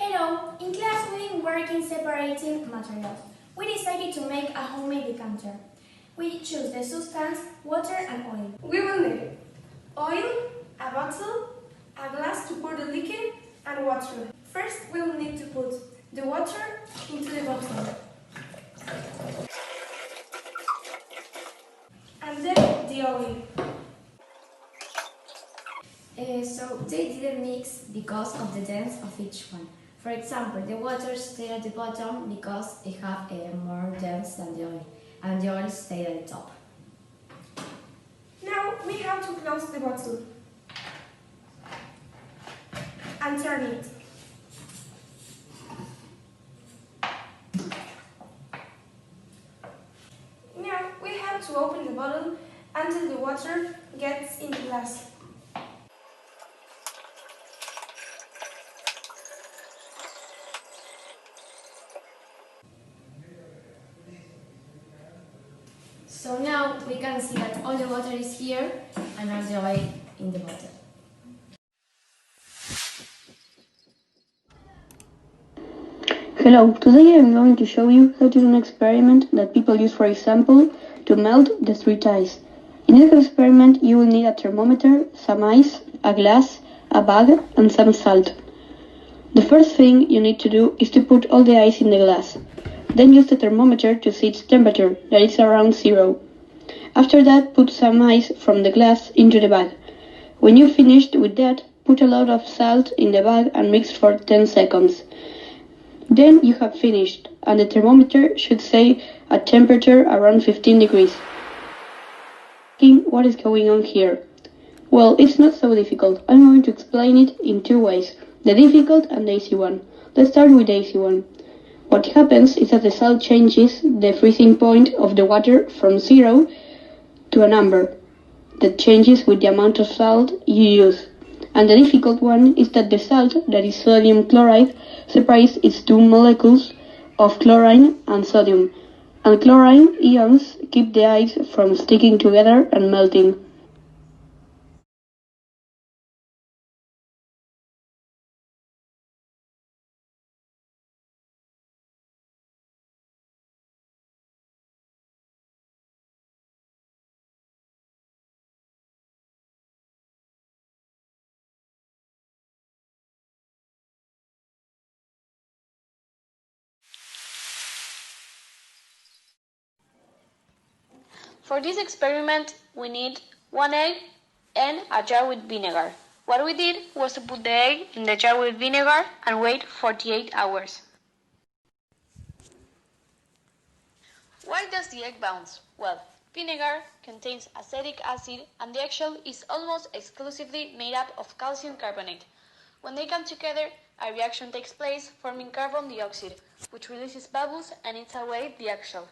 Hello! In class we've been working separating materials. We decided to make a homemade decanter. We choose the substance, water and oil. We will need oil, a bottle, a glass to pour the liquid, and water. First, we will need to put the water into the bottle. And then the oil. So they didn't mix because of the depth of each one. For example, the water stayed at the bottom because it had more depth than the oil, and the oil stayed at the top. Now we have to close the bottle and turn it. Now we have to open the bottle until the water gets in the glass. So now we can see that all the water is here and all the oil in the bottle. Hello, today I'm going to show you how to do an experiment that people use, for example, to melt the street ice. In this experiment you will need a thermometer, some ice, a glass, a bag and some salt. The first thing you need to do is to put all the ice in the glass. Then use the thermometer to see its temperature, that is around 0. After that, put some ice from the glass into the bag. When you've finished with that, put a lot of salt in the bag and mix for 10 seconds. Then you have finished, and the thermometer should say a temperature around 15 degrees. What is going on here? Well, it's not so difficult. I'm going to explain it in two ways, the difficult and the easy one. Let's start with the easy one. What happens is that the salt changes the freezing point of the water from 0 to a number that changes with the amount of salt you use. And the difficult one is that the salt, that is sodium chloride, separates its two molecules of chlorine and sodium. And chlorine ions keep the ice from sticking together and melting. For this experiment, we need 1 egg and a jar with vinegar. What we did was to put the egg in the jar with vinegar and wait 48 hours. Why does the egg bounce? Well, vinegar contains acetic acid and the eggshell is almost exclusively made up of calcium carbonate. When they come together, a reaction takes place forming carbon dioxide, which releases bubbles and eats away the eggshell.